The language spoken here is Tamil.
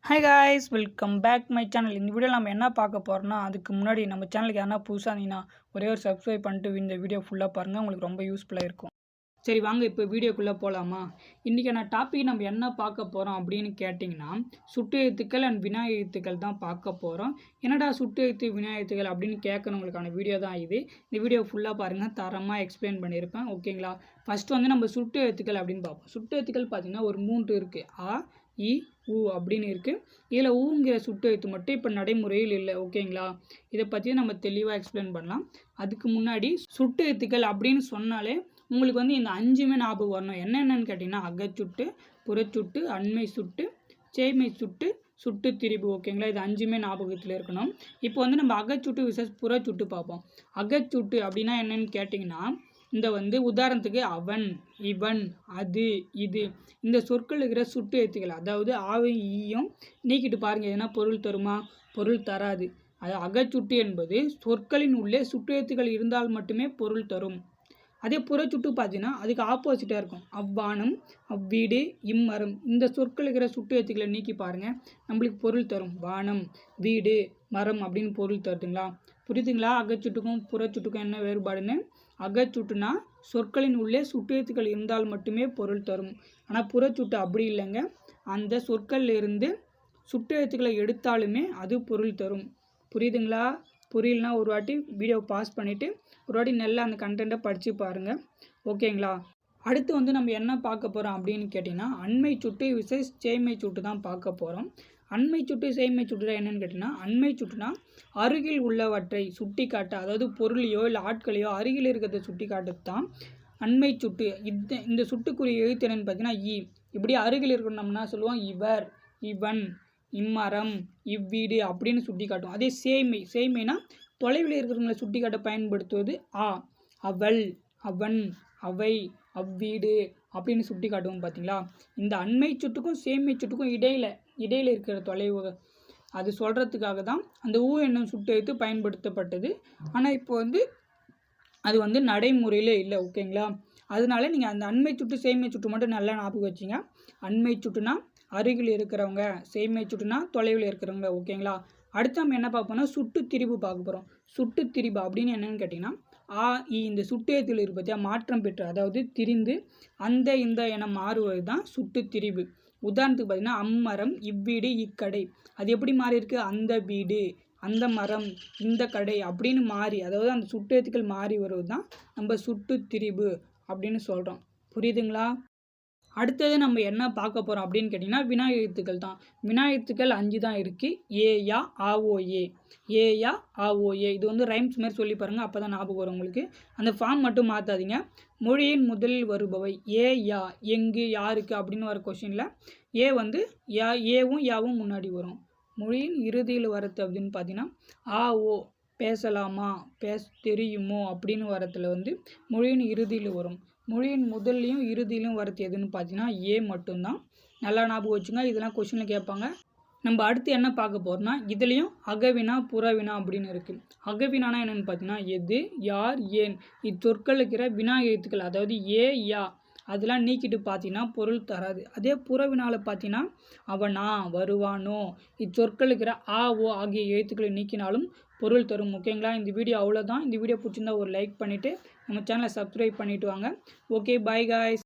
Hi guys, welcome back my channel. இந்த வீடியோவில் நம்ம என்ன பார்க்க போகிறோம்னா, அதுக்கு முன்னாடி நம்ம சேனலுக்கு யாரா புதுசாக இருந்தீங்கன்னா ஒரே ஒரு சப்ஸ்கிரைப் பண்ணிட்டு இந்த வீடியோ ஃபுல்லாக பாருங்கள், உங்களுக்கு ரொம்ப யூஸ்ஃபுல்லாக இருக்கும். சரி வாங்க இப்போ வீடியோக்குள்ளே போகலாமா. இன்றைக்கான டாபிக் நம்ம என்ன பார்க்க போகிறோம் அப்படின்னு கேட்டிங்கன்னா, சுட்டு எழுத்துக்கள் அண்ட் வினா எழுத்துக்கள் தான் பார்க்க போகிறோம். என்னடா சுட்டு எழுத்து வினா எழுத்துக்கள் அப்படின்னு கேட்கறவங்களுக்கான வீடியோ தான் இது. இந்த வீடியோ ஃபுல்லாக பாருங்கள், தரமாக எக்ஸ்பிளைன் பண்ணியிருப்பேன். ஓகேங்களா. ஃபஸ்ட்டு வந்து நம்ம சுட்டு எழுத்துக்கள் அப்படின்னு பார்ப்போம். சுட்டு எழுத்துக்கள் பார்த்திங்கன்னா ஒரு 3 இருக்குது. ஆ, இ, உ அப்படின்னு இருக்குது. இதில் ஊங்கிற சுட்டு எழுத்து மட்டும் இப்போ நடைமுறையில் இல்லை. ஓகேங்களா. இதை பற்றி நம்ம தெளிவாக எக்ஸ்பிளைன் பண்ணலாம். அதுக்கு முன்னாடி சுட்டு எழுத்துக்கள் அப்படின்னு சொன்னாலே உங்களுக்கு வந்து இந்த 5மே ஞாபகம் வரணும். என்னென்னு கேட்டிங்கன்னா, அகச்சுட்டு, புறச்சுட்டு, அண்மை சுட்டு, சேய்மை சுட்டு, சுட்டு திரிபு. ஓகேங்களா. இது 5மே ஞாபகத்தில் இருக்கணும். இப்போ வந்து நம்ம அகச்சுட்டு விசஸ் புறச்சுட்டு பார்ப்போம். அகச்சுட்டு அப்படின்னா என்னன்னு கேட்டிங்கன்னா, இந்த வந்து உதாரணத்துக்கு அவன், இவன், அது, இது இந்த சொற்கள் இருக்கிற சுட்டு எழுத்துக்கள், அதாவது ஆவையும் ஈயும் நீக்கிட்டு பாருங்கள், எதனா பொருள் தருமா? பொருள் தராது. அது அகச்சுட்டு என்பது சொற்களின் உள்ளே சுட்டு எழுத்துக்கள் இருந்தால் மட்டுமே பொருள் தரும். அதே புறச்சுட்டு பார்த்தீங்கன்னா அதுக்கு ஆப்போசிட்டாக இருக்கும். அவ்வானம், அவ்வீடு, இம்மரம் இந்த சொற்கள் இருக்கிற சுட்டு எழுத்துக்களை நீக்கி பாருங்கள், நம்மளுக்கு பொருள் தரும். வானம், வீடு, மரம் அப்படின்னு பொருள் தருதுங்களா? புரியுதுங்களா? அகச்சுட்டுக்கும் புறச்சுட்டுக்கும் என்ன வேறுபாடுன்னு. அகச்சுட்டுனா சொற்களின் உள்ளே சுட்டு எழுத்துக்கள் இருந்தால் மட்டுமே பொருள் தரும். ஆனால் புறச்சுட்டு அப்படி இல்லைங்க. அந்த சொற்கள்ல இருந்து சுட்டு எழுத்துக்களை எடுத்தாலுமே அது பொருள் தரும். புரியுதுங்களா? புரியலனா ஒரு வாட்டி வீடியோ பாஸ் பண்ணிவிட்டு ஒரு வாட்டி நல்லா அந்த கண்டென்ட்டை படித்து பாருங்கள். ஓகேங்களா. அடுத்து வந்து நம்ம என்ன பார்க்க போகிறோம் அப்படின்னு கேட்டிங்கன்னா, அண்மை சுட்டு விசஸ் சேய்மை சுட்டு தான் பார்க்க போகிறோம். அண்மை சுட்டு சேய்மை சுட்டு என்னென்னு கேட்டிங்கன்னா, அண்மை சுட்டுனா அருகில் உள்ளவற்றை சுட்டி காட்ட, அதாவது பொருளையோ இல்லை ஆட்களையோ அருகில் இருக்கிறத சுட்டி காட்டுறது தான் அண்மை சுட்டு. இந்த சுட்டுக்குரிய எழுத்து என்னென்னு பார்த்தீங்கன்னா இ. இப்படி அருகில் இருக்கணும்னா சொல்லுவோம் இவர், இவன், இம்மரம், இவ்வீடு அப்படின்னு சுட்டி காட்டும். அதே சேய்மைனா தொலைவில் இருக்கிறவங்களை சுட்டி காட்ட பயன்படுத்துவது ஆ. அவள், அவன், அவை, அவ்வீடு அப்படின்னு சுட்டி காட்டுவோம். பார்த்தீங்களா. இந்த அண்மை சுட்டுக்கும் சேய்மை சுட்டுக்கும் இடையில இருக்கிற தொலைவு அது சொல்கிறதுக்காக தான் அந்த ஊ என்னும் சுட்டு எழுத்து பயன்படுத்தப்பட்டது. ஆனால் இப்போ வந்து அது வந்து நடைமுறையில் இல்லை. ஓகேங்களா. அதனால நீங்கள் அந்த அண்மை சுட்டு சேய்மை சுட்டு மட்டும் நல்லா ஞாபகம் வச்சிங்க. அண்மை சுட்டுனா அருகில் இருக்கிறவங்க, சேய்மை சுட்டுனா தொலைவில் இருக்கிறவங்க. ஓகேங்களா. அடுத்து நம்ம என்ன பார்ப்போம்னா சுட்டு திரிபு பார்க்க போகிறோம். சுட்டு திரிபு அப்படின்னு என்னென்னு கேட்டிங்கன்னா, ஆ, இ இந்த சுட்டு எழுத்தில் இருக்க பற்றியா மாற்றம் பெற்று, அதாவது திரிந்து அந்த இந்த என மாறுவது தான் சுட்டு திரிபு. உதாரணத்துக்கு பார்த்தீங்கன்னா, அம்மரம், இவ்வீடு, இக்கடை. அது எப்படி மாறி இருக்கு? அந்த வீடு, அந்த மரம், இந்த கடை அப்படின்னு மாறி, அதாவது அந்த சுட்டு எழுத்துக்கள் மாறி வருவது தான் நம்ம சுட்டு திரிபு அப்படின்னு சொல்கிறோம். புரியுதுங்களா. அடுத்தது நம்ம என்ன பார்க்க போகிறோம் அப்படின்னு கேட்டிங்கன்னா, வினா எழுத்துக்கள் தான். வினா எழுத்துக்கள் 5 தான் இருக்குது. ஏயா, ஆஓஏ, ஏயா, ஆஓஏ. இது வந்து ரைம்ஸ் மாதிரி சொல்லி பாருங்கள், அப்போ தான் ஞாபகம் வரும் உங்களுக்கு. அந்த ஃபார்ம் மட்டும் மாற்றாதீங்க. மொழியின் முதலில் வருபவை ஏ, யா, எங்கு, யாருக்கு அப்படின்னு வர கொஷினில் ஏ வந்து ஏவும் யாவும் முன்னாடி வரும். மொழியின் இறுதியில் வரது அப்படின்னு பார்த்தீங்கன்னா ஆ, ஓ, பேசலாமா, தெரியுமோ அப்படின்னு வரத்துல வந்து மொழியின் இறுதியில் வரும். மொழியின் முதல்லையும் இறுதியிலையும் வரது எதுன்னு பார்த்தீங்கன்னா ஏ மட்டும்தான். நல்லா ஞாபகம் வச்சுங்க, இதெல்லாம் கொஷினில் கேட்பாங்க. நம்ம அடுத்து என்ன பார்க்க போகிறோம்னா, இதுலேயும் அகவினா புறவினா அப்படின்னு இருக்குது. அகவினானா என்னென்னு பார்த்தீங்கன்னா எது, யார், ஏன் இச்சொற்கள் இருக்கிற வினா எழுத்துக்கள், அதாவது ஏ, யா அதெல்லாம் நீக்கிட்டு பார்த்தீங்கன்னா பொருள் தராது. அதே புறவினாவில் பார்த்தீங்கன்னா அவனா, வருவானோ இச்சொற்கள் இருக்கிற ஆ, ஓ ஆகிய எழுத்துக்களை நீக்கினாலும் பொருள் தரும். ஓகேங்களா. இந்த வீடியோ அவ்வளோதான். இந்த வீடியோ பிடிச்சிருந்தா ஒரு லைக் பண்ணிவிட்டு நம்ம சேனலை சப்ஸ்கிரைப் பண்ணிவிட்டு வாங்க. Okay, bye guys.